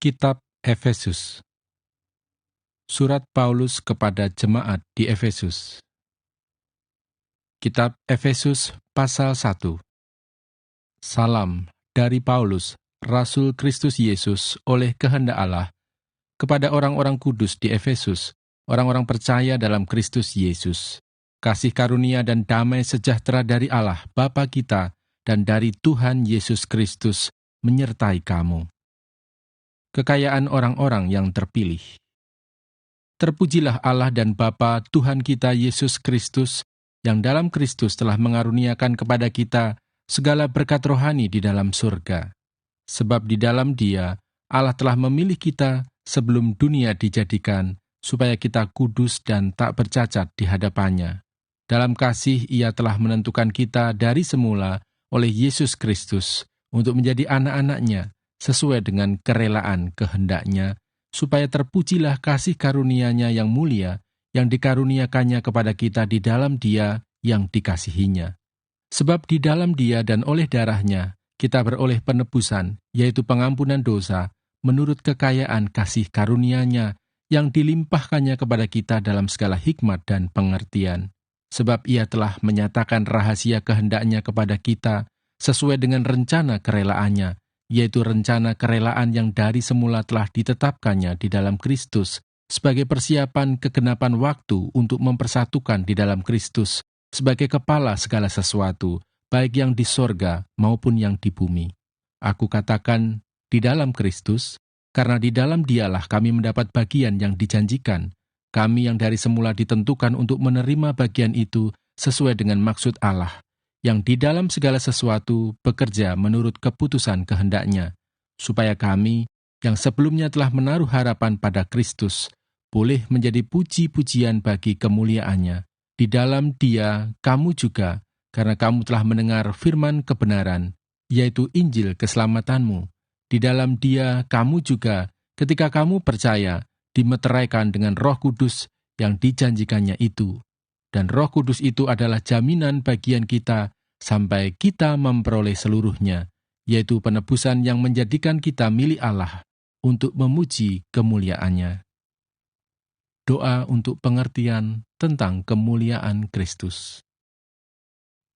Kitab Efesus. Surat Paulus kepada jemaat di Efesus. Kitab Efesus pasal 1. Salam dari Paulus, Rasul Kristus Yesus oleh kehendak Allah, kepada orang-orang kudus di Efesus, orang-orang percaya dalam Kristus Yesus. Kasih karunia dan damai sejahtera dari Allah Bapa kita dan dari Tuhan Yesus Kristus menyertai kamu. Kekayaan orang-orang yang terpilih. Terpujilah Allah dan Bapa Tuhan kita Yesus Kristus, yang dalam Kristus telah mengaruniakan kepada kita segala berkat rohani di dalam surga. Sebab di dalam Dia, Allah telah memilih kita sebelum dunia dijadikan, supaya kita kudus dan tak bercacat di hadapannya. Dalam kasih Ia telah menentukan kita dari semula oleh Yesus Kristus untuk menjadi anak-anak-Nya, sesuai dengan kerelaan kehendak-Nya, supaya terpujilah kasih karunia-Nya yang mulia, yang dikaruniakannya kepada kita di dalam Dia yang dikasihinya. Sebab di dalam Dia dan oleh darah-Nya, kita beroleh penebusan, yaitu pengampunan dosa, menurut kekayaan kasih karunia-Nya, yang dilimpahkannya kepada kita dalam segala hikmat dan pengertian. Sebab Ia telah menyatakan rahasia kehendak-Nya kepada kita, sesuai dengan rencana kerelaannya, yaitu rencana kerelaan yang dari semula telah ditetapkannya di dalam Kristus, sebagai persiapan kegenapan waktu untuk mempersatukan di dalam Kristus, sebagai kepala segala sesuatu, baik yang di sorga maupun yang di bumi. Aku katakan, di dalam Kristus, karena di dalam Dialah kami mendapat bagian yang dijanjikan, kami yang dari semula ditentukan untuk menerima bagian itu sesuai dengan maksud Allah, yang di dalam segala sesuatu bekerja menurut keputusan kehendak-Nya, supaya kami, yang sebelumnya telah menaruh harapan pada Kristus, boleh menjadi puji-pujian bagi kemuliaan-Nya. Di dalam Dia, kamu juga, karena kamu telah mendengar firman kebenaran, yaitu Injil keselamatanmu. Di dalam Dia, kamu juga, ketika kamu percaya, dimeteraikan dengan Roh Kudus yang dijanjikannya itu. Dan Roh Kudus itu adalah jaminan bagian kita sampai kita memperoleh seluruhnya, yaitu penebusan yang menjadikan kita milik Allah untuk memuji kemuliaan-Nya. Doa untuk pengertian tentang kemuliaan Kristus.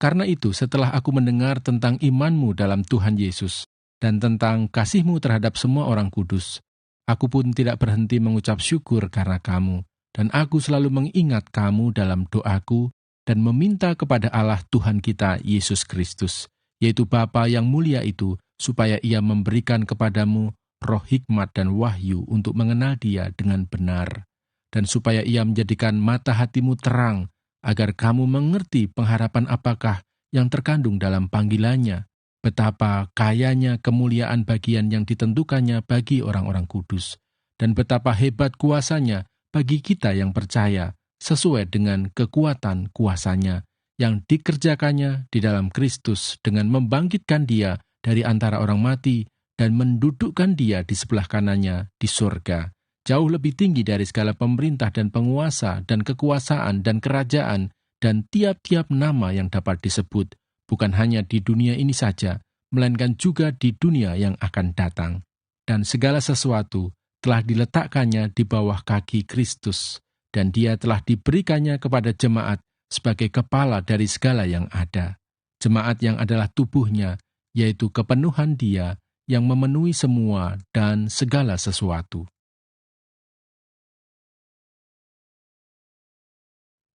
Karena itu, setelah aku mendengar tentang imanmu dalam Tuhan Yesus dan tentang kasihmu terhadap semua orang kudus, aku pun tidak berhenti mengucap syukur karena kamu. Dan aku selalu mengingat kamu dalam doaku dan meminta kepada Allah Tuhan kita Yesus Kristus, yaitu Bapa yang mulia itu, supaya Ia memberikan kepadamu roh hikmat dan wahyu untuk mengenal Dia dengan benar, dan supaya Ia menjadikan mata hatimu terang, agar kamu mengerti pengharapan apakah yang terkandung dalam panggilannya, betapa kayanya kemuliaan bagian yang ditentukannya bagi orang-orang kudus, dan betapa hebat kuasanya bagi kita yang percaya, sesuai dengan kekuatan kuasa-Nya, yang dikerjakannya di dalam Kristus dengan membangkitkan Dia dari antara orang mati dan mendudukkan Dia di sebelah kanannya di surga, jauh lebih tinggi dari segala pemerintah dan penguasa dan kekuasaan dan kerajaan dan tiap-tiap nama yang dapat disebut, bukan hanya di dunia ini saja, melainkan juga di dunia yang akan datang. Dan segala sesuatu telah diletakkannya di bawah kaki Kristus, dan Dia telah diberikannya kepada jemaat sebagai kepala dari segala yang ada. Jemaat yang adalah tubuhnya, yaitu kepenuhan Dia yang memenuhi semua dan segala sesuatu.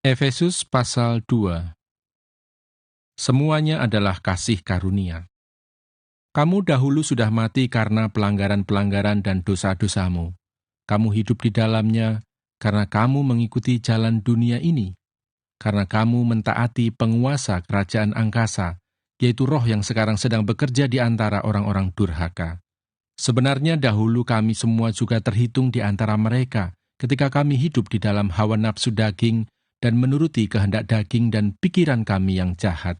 Efesus pasal 2. Semuanya adalah kasih karunia. Kamu dahulu sudah mati karena pelanggaran-pelanggaran dan dosa-dosamu. Kamu hidup di dalamnya karena kamu mengikuti jalan dunia ini, karena kamu mentaati penguasa kerajaan angkasa, yaitu roh yang sekarang sedang bekerja di antara orang-orang durhaka. Sebenarnya dahulu kami semua juga terhitung di antara mereka ketika kami hidup di dalam hawa nafsu daging dan menuruti kehendak daging dan pikiran kami yang jahat.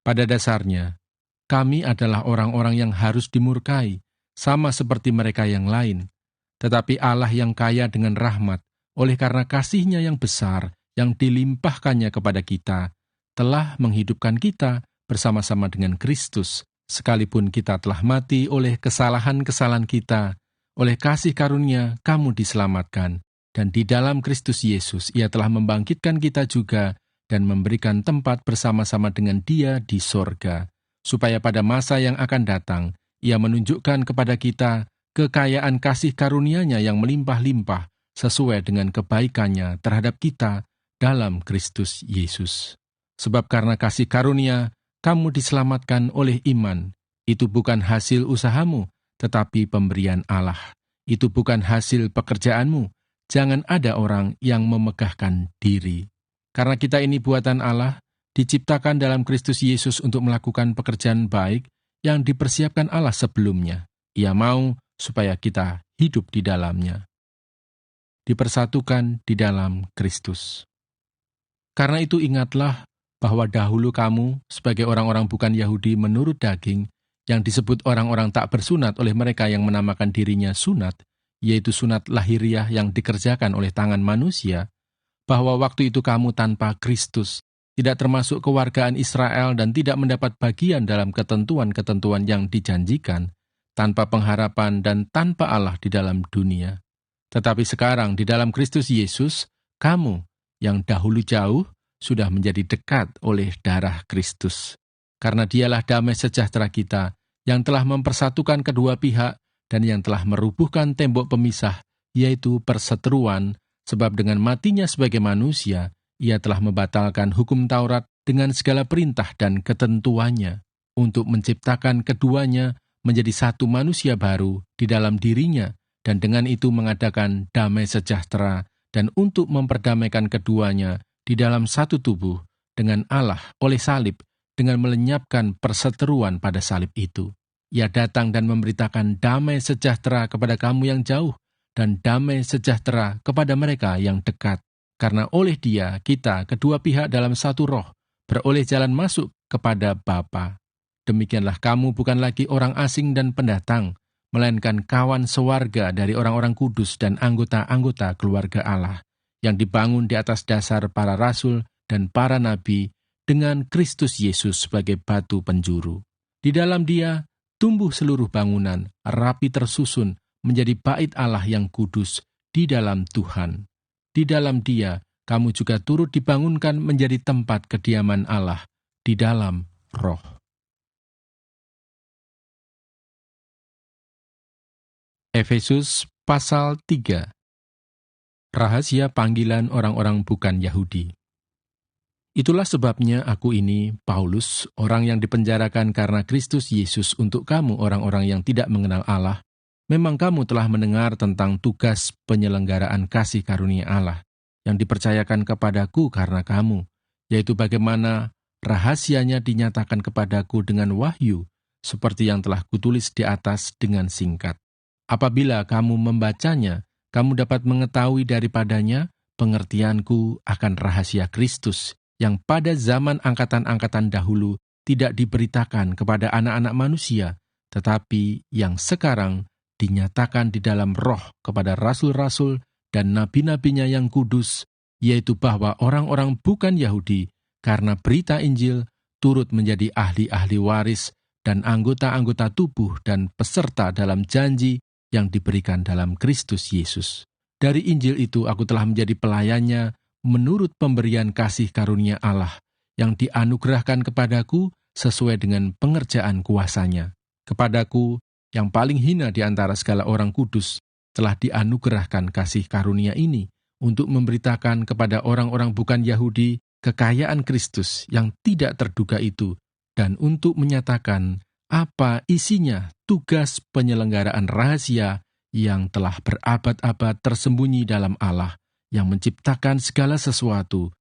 Pada dasarnya, kami adalah orang-orang yang harus dimurkai, sama seperti mereka yang lain. Tetapi Allah yang kaya dengan rahmat, oleh karena kasih-Nya yang besar, yang dilimpahkannya kepada kita, telah menghidupkan kita bersama-sama dengan Kristus, sekalipun kita telah mati oleh kesalahan-kesalahan kita, oleh kasih karunia kamu diselamatkan, dan di dalam Kristus Yesus Ia telah membangkitkan kita juga dan memberikan tempat bersama-sama dengan Dia di sorga, supaya pada masa yang akan datang Ia menunjukkan kepada kita kekayaan kasih karunia-Nya yang melimpah-limpah sesuai dengan kebaikan-Nya terhadap kita dalam Kristus Yesus. Sebab karena kasih karunia, kamu diselamatkan oleh iman. Itu bukan hasil usahamu, tetapi pemberian Allah. Itu bukan hasil pekerjaanmu. Jangan ada orang yang memegahkan diri. Karena kita ini buatan Allah, diciptakan dalam Kristus Yesus untuk melakukan pekerjaan baik yang dipersiapkan Allah sebelumnya. Ia mau supaya kita hidup di dalamnya. Dipersatukan di dalam Kristus. Karena itu ingatlah bahwa dahulu kamu sebagai orang-orang bukan Yahudi menurut daging, yang disebut orang-orang tak bersunat oleh mereka yang menamakan dirinya sunat, yaitu sunat lahiriah yang dikerjakan oleh tangan manusia, bahwa waktu itu kamu tanpa Kristus, tidak termasuk kewargaan Israel dan tidak mendapat bagian dalam ketentuan-ketentuan yang dijanjikan, tanpa pengharapan dan tanpa Allah di dalam dunia. Tetapi sekarang di dalam Kristus Yesus, kamu yang dahulu jauh sudah menjadi dekat oleh darah Kristus. Karena Dialah damai sejahtera kita, yang telah mempersatukan kedua pihak dan yang telah merubuhkan tembok pemisah, yaitu perseteruan, sebab dengan matinya sebagai manusia, Ia telah membatalkan hukum Taurat dengan segala perintah dan ketentuannya, untuk menciptakan keduanya menjadi satu manusia baru di dalam dirinya, dan dengan itu mengadakan damai sejahtera, dan untuk memperdamaikan keduanya di dalam satu tubuh dengan Allah oleh salib, dengan melenyapkan perseteruan pada salib itu. Ia datang dan memberitakan damai sejahtera kepada kamu yang jauh, dan damai sejahtera kepada mereka yang dekat. Karena oleh Dia, kita, kedua pihak dalam satu roh, beroleh jalan masuk kepada Bapa. Demikianlah kamu bukan lagi orang asing dan pendatang, melainkan kawan sewarga dari orang-orang kudus dan anggota-anggota keluarga Allah, yang dibangun di atas dasar para rasul dan para nabi, dengan Kristus Yesus sebagai batu penjuru. Di dalam Dia, tumbuh seluruh bangunan, rapi tersusun, menjadi bait Allah yang kudus di dalam Tuhan. Di dalam Dia, kamu juga turut dibangunkan menjadi tempat kediaman Allah di dalam Roh. Efesus pasal 3. Rahasia panggilan orang-orang bukan Yahudi. Itulah sebabnya aku ini, Paulus, orang yang dipenjarakan karena Kristus Yesus untuk kamu orang-orang yang tidak mengenal Allah. Memang kamu telah mendengar tentang tugas penyelenggaraan kasih karunia Allah yang dipercayakan kepadaku karena kamu, yaitu bagaimana rahasianya dinyatakan kepadaku dengan wahyu, seperti yang telah kutulis di atas dengan singkat. Apabila kamu membacanya, kamu dapat mengetahui daripadanya pengertianku akan rahasia Kristus, yang pada zaman angkatan-angkatan dahulu tidak diberitakan kepada anak-anak manusia, tetapi yang sekarang dinyatakan di dalam Roh kepada rasul-rasul dan nabi-nabinya yang kudus, yaitu bahwa orang-orang bukan Yahudi, karena berita Injil, turut menjadi ahli-ahli waris dan anggota-anggota tubuh dan peserta dalam janji yang diberikan dalam Kristus Yesus. Dari Injil itu aku telah menjadi pelayannya menurut pemberian kasih karunia Allah yang dianugerahkan kepadaku sesuai dengan pengerjaan kuasa-Nya. Kepadaku, yang paling hina di antara segala orang kudus, telah dianugerahkan kasih karunia ini untuk memberitakan kepada orang-orang bukan Yahudi kekayaan Kristus yang tidak terduga itu, dan untuk menyatakan apa isinya tugas penyelenggaraan rahasia yang telah berabad-abad tersembunyi dalam Allah, yang menciptakan segala sesuatu,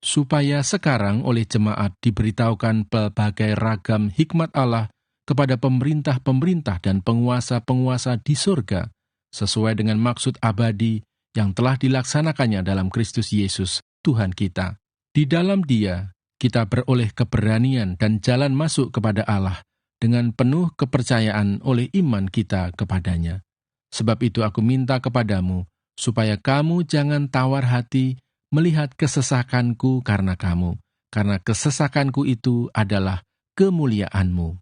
supaya sekarang oleh jemaat diberitahukan pelbagai ragam hikmat Allah kepada pemerintah-pemerintah dan penguasa-penguasa di surga, sesuai dengan maksud abadi yang telah dilaksanakannya dalam Kristus Yesus, Tuhan kita. Di dalam Dia, kita beroleh keberanian dan jalan masuk kepada Allah dengan penuh kepercayaan oleh iman kita kepadanya. Sebab itu aku minta kepadamu, supaya kamu jangan tawar hati melihat kesesakanku karena kamu, karena kesesakanku itu adalah kemuliaanmu.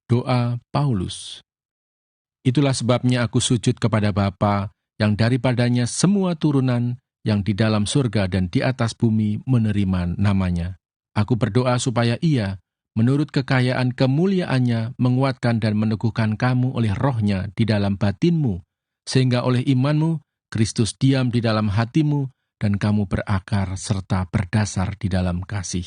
Doa Paulus. Itulah sebabnya aku sujud kepada Bapa, yang daripadanya semua turunan yang di dalam surga dan di atas bumi menerima namanya. Aku berdoa supaya Ia, menurut kekayaan kemuliaannya, menguatkan dan meneguhkan kamu oleh rohnya di dalam batinmu, sehingga oleh imanmu, Kristus diam di dalam hatimu, dan kamu berakar serta berdasar di dalam kasih.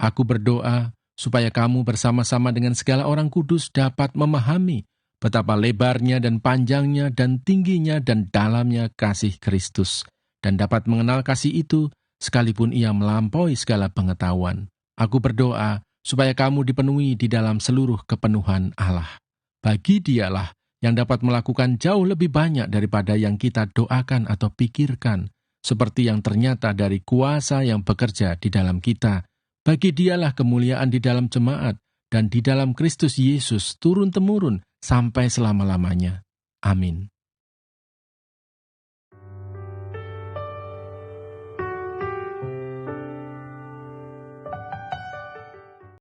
Aku berdoa supaya kamu bersama-sama dengan segala orang kudus dapat memahami betapa lebarnya dan panjangnya dan tingginya dan dalamnya kasih Kristus, dan dapat mengenal kasih itu sekalipun ia melampaui segala pengetahuan. Aku berdoa supaya kamu dipenuhi di dalam seluruh kepenuhan Allah. Bagi Dialah yang dapat melakukan jauh lebih banyak daripada yang kita doakan atau pikirkan, seperti yang ternyata dari kuasa yang bekerja di dalam kita. Bagi Dialah kemuliaan di dalam jemaat dan di dalam Kristus Yesus turun-temurun sampai selama-lamanya. Amin.